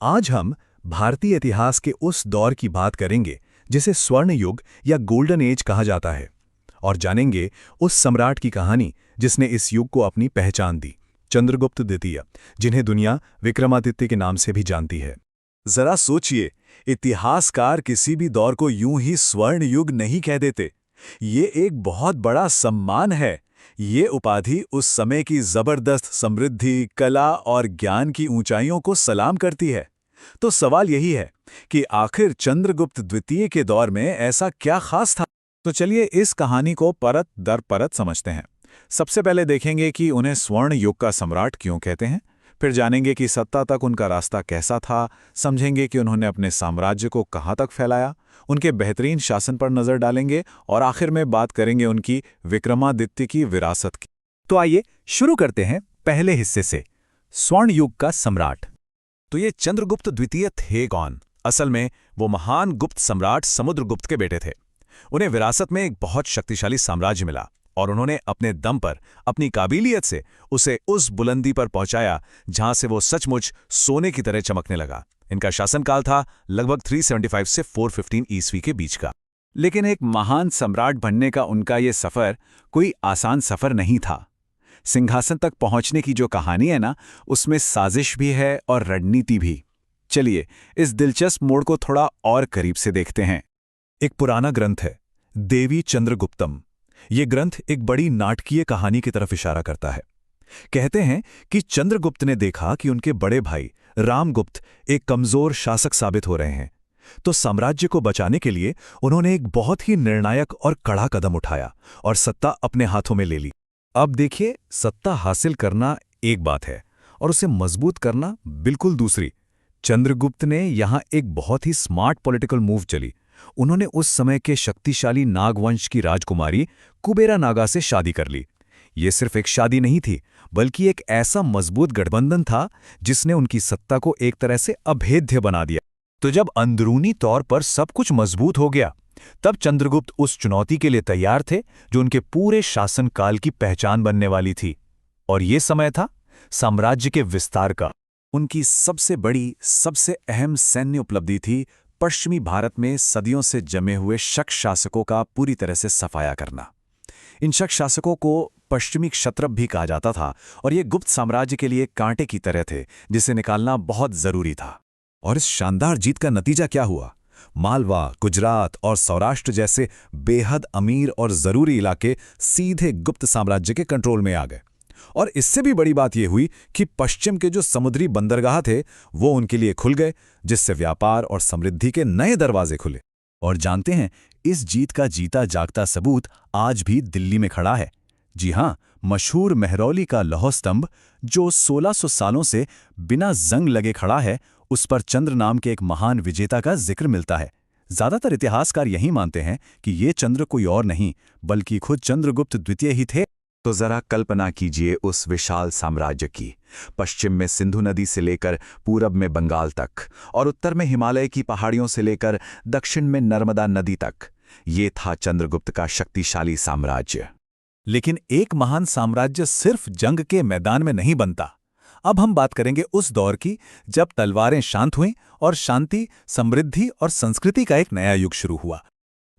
आज हम भारतीय इतिहास के उस दौर की बात करेंगे जिसे स्वर्ण युग या गोल्डन एज कहा जाता है, और जानेंगे उस सम्राट की कहानी जिसने इस युग को अपनी पहचान दी, चंद्रगुप्त द्वितीय, जिन्हें दुनिया विक्रमादित्य के नाम से भी जानती है। जरा सोचिए, इतिहासकार किसी भी दौर को यूं ही स्वर्ण युग नहीं कह देते। ये एक बहुत बड़ा सम्मान है। ये उपाधि उस समय की जबरदस्त समृद्धि, कला और ज्ञान की ऊंचाइयों को सलाम करती है। तो सवाल यही है कि आखिर चंद्रगुप्त द्वितीय के दौर में ऐसा क्या खास था। तो चलिए इस कहानी को परत दर परत समझते हैं। सबसे पहले देखेंगे कि उन्हें स्वर्ण युग का सम्राट क्यों कहते हैं। फिर जानेंगे कि सत्ता तक उनका रास्ता कैसा था, समझेंगे कि उन्होंने अपने साम्राज्य को कहाँ तक फैलाया, उनके बेहतरीन शासन पर नजर डालेंगे और आखिर में बात करेंगे उनकी विक्रमादित्य की विरासत की। तो आइए शुरू करते हैं पहले हिस्से से, स्वर्ण युग का सम्राट। तो ये चंद्रगुप्त द्वितीय थे कौन? असल में वो महान गुप्त सम्राट समुद्रगुप्त के बेटे थे। उन्हें विरासत में एक बहुत शक्तिशाली साम्राज्य मिला और उन्होंने अपने दम पर, अपनी काबिलियत से उसे उस बुलंदी पर पहुंचाया जहां से वो सचमुच सोने की तरह चमकने लगा। इनका शासनकाल था लगभग 375 से 415 ईस्वी के बीच का। लेकिन एक महान सम्राट बनने का उनका ये सफर कोई आसान सफर नहीं था। सिंहासन तक पहुंचने की जो कहानी है ना, उसमें साजिश भी है और रणनीति भी। चलिए इस दिलचस्प मोड़ को थोड़ा और करीब से देखते हैं। एक पुराना ग्रंथ है, देवी चंद्रगुप्तम। ये ग्रंथ एक बड़ी नाटकीय कहानी की तरफ इशारा करता है। कहते हैं कि चंद्रगुप्त ने देखा कि उनके बड़े भाई रामगुप्त एक कमजोर शासक साबित हो रहे हैं, तो साम्राज्य को बचाने के लिए उन्होंने एक बहुत ही निर्णायक और कड़ा कदम उठाया और सत्ता अपने हाथों में ले ली। अब देखिए, सत्ता हासिल करना एक बात है और उसे मजबूत करना बिल्कुल दूसरी। चंद्रगुप्त ने यहां एक बहुत ही स्मार्ट पॉलिटिकल मूव चली। उन्होंने उस समय के शक्तिशाली नागवंश की राजकुमारी कुबेरा नागा से शादी कर ली। ये सिर्फ एक शादी नहीं थी, बल्कि एक ऐसा मजबूत गठबंधन था जिसने उनकी सत्ता को एक तरह से अभेद्य बना दिया। तो जब अंदरूनी तौर पर सब कुछ मजबूत हो गया, तब चंद्रगुप्त उस चुनौती के लिए तैयार थे जो उनके पूरे शासनकाल की पहचान बनने वाली थी। और ये समय था साम्राज्य के विस्तार का। उनकी सबसे बड़ी, सबसे अहम सैन्य उपलब्धि थी पश्चिमी भारत में सदियों से जमे हुए शक शासकों का पूरी तरह से सफाया करना। इन शक शासकों को पश्चिमी क्षत्रप भी कहा जाता था और ये गुप्त साम्राज्य के लिए कांटे की तरह थे जिसे निकालना बहुत जरूरी था। और इस शानदार जीत का नतीजा क्या हुआ? मालवा, गुजरात और सौराष्ट्र जैसे बेहद अमीर और जरूरी इलाके सीधे गुप्त साम्राज्य के कंट्रोल में आ गए। और इससे भी बड़ी बात यह हुई कि पश्चिम के जो समुद्री बंदरगाह थे वो उनके लिए खुल गए, जिससे व्यापार और समृद्धि के नए दरवाजे खुले। और जानते हैं, इस जीत का जीता जागता सबूत आज भी दिल्ली में खड़ा है। जी हां, मशहूर मेहरौली का लौह स्तंभ जो 1600 सालों से बिना जंग लगे खड़ा है, उस पर चंद्र नाम के एक महान विजेता का जिक्र मिलता है। ज्यादातर इतिहासकार यही मानते हैं कि ये चंद्र कोई और नहीं बल्कि खुद चंद्रगुप्त द्वितीय ही थे। तो जरा कल्पना कीजिए उस विशाल साम्राज्य की। पश्चिम में सिंधु नदी से लेकर पूरब में बंगाल तक और उत्तर में हिमालय की पहाड़ियों से लेकर दक्षिण में नर्मदा नदी तक। ये था चंद्रगुप्त का शक्तिशाली साम्राज्य। लेकिन एक महान साम्राज्य सिर्फ जंग के मैदान में नहीं बनता। अब हम बात करेंगे उस दौर की जब तलवारें शांत हुईं और शांति, समृद्धि और संस्कृति का एक नया युग शुरू हुआ।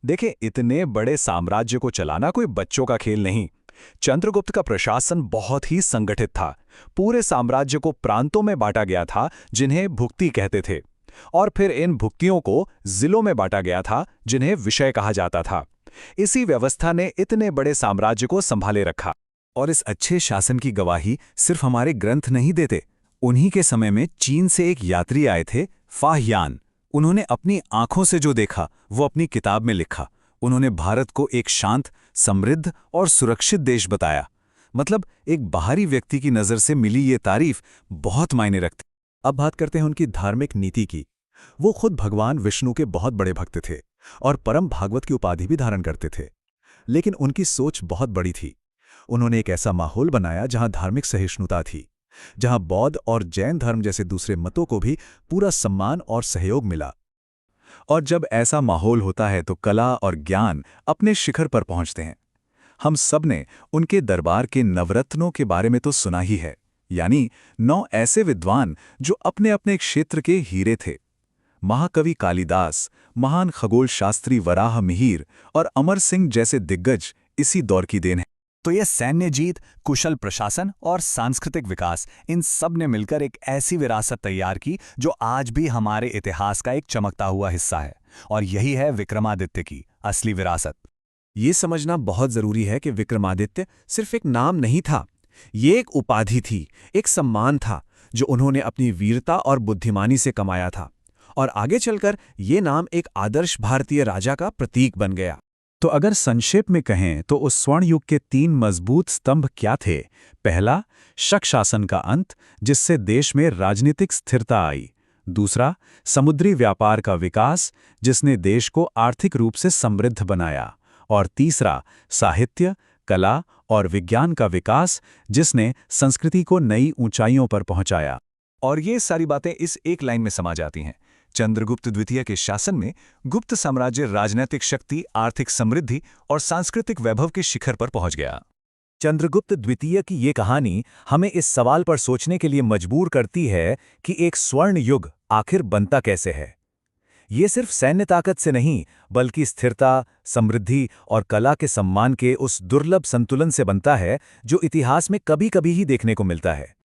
देखिए, इतने बड़े साम्राज्य को चलाना कोई बच्चों का खेल नहीं। चंद्रगुप्त का प्रशासन बहुत ही संगठित था। पूरे साम्राज्य को प्रांतों में बांटा गया था जिन्हें भुक्ति कहते थे, और फिर इन भुक्तियों को जिलों में बांटा गया था जिन्हें विषय कहा जाता था। इसी व्यवस्था ने इतने बड़े साम्राज्य को संभाले रखा। और इस अच्छे शासन की गवाही सिर्फ हमारे ग्रंथ नहीं देते। उन्हीं के समय में चीन से एक यात्री आए थे, फाहियान। उन्होंने अपनी आंखों से जो देखा वो अपनी किताब में लिखा। उन्होंने भारत को एक शांत, समृद्ध और सुरक्षित देश बताया। मतलब एक बाहरी व्यक्ति की नज़र से मिली ये तारीफ बहुत मायने रखती। अब बात करते हैं उनकी धार्मिक नीति की। वो खुद भगवान विष्णु के बहुत बड़े भक्त थे और परम भागवत की उपाधि भी धारण करते थे। लेकिन उनकी सोच बहुत बड़ी थी। उन्होंने एक ऐसा माहौल बनाया जहां धार्मिक सहिष्णुता थी, जहां बौद्ध और जैन धर्म जैसे दूसरे मतों को भी पूरा सम्मान और सहयोग मिला। और जब ऐसा माहौल होता है तो कला और ज्ञान अपने शिखर पर पहुंचते हैं। हम सब ने उनके दरबार के नवरत्नों के बारे में तो सुना ही है, यानी 9 ऐसे विद्वान जो अपने अपने क्षेत्र के हीरे थे। महाकवि कालिदास, महान खगोल शास्त्री वराह मिहिर और अमर सिंह जैसे दिग्गज इसी दौर की देन है। तो यह सैन्य जीत, कुशल प्रशासन और सांस्कृतिक विकास, इन सब ने मिलकर एक ऐसी विरासत तैयार की जो आज भी हमारे इतिहास का एक चमकता हुआ हिस्सा है। और यही है विक्रमादित्य की असली विरासत। ये समझना बहुत जरूरी है कि विक्रमादित्य सिर्फ एक नाम नहीं था, ये एक उपाधि थी, एक सम्मान था जो उन्होंने अपनी वीरता और बुद्धिमानी से कमाया था। और आगे चलकर ये नाम एक आदर्श भारतीय राजा का प्रतीक बन गया। तो अगर संक्षेप में कहें तो उस स्वर्ण युग के 3 मजबूत स्तंभ क्या थे? पहला, शक शासन का अंत, जिससे देश में राजनीतिक स्थिरता आई। दूसरा, समुद्री व्यापार का विकास, जिसने देश को आर्थिक रूप से समृद्ध बनाया। और तीसरा, साहित्य, कला और विज्ञान का विकास, जिसने संस्कृति को नई ऊंचाइयों पर पहुंचाया। और ये सारी बातें इस एक लाइन में समा जाती हैं। चंद्रगुप्त द्वितीय के शासन में गुप्त साम्राज्य राजनीतिक शक्ति, आर्थिक समृद्धि और सांस्कृतिक वैभव के शिखर पर पहुंच गया। चंद्रगुप्त द्वितीय की ये कहानी हमें इस सवाल पर सोचने के लिए मजबूर करती है कि एक स्वर्ण युग आखिर बनता कैसे है। ये सिर्फ सैन्य ताकत से नहीं, बल्कि स्थिरता, समृद्धि और कला के सम्मान के उस दुर्लभ संतुलन से बनता है जो इतिहास में कभी-कभी ही देखने को मिलता है।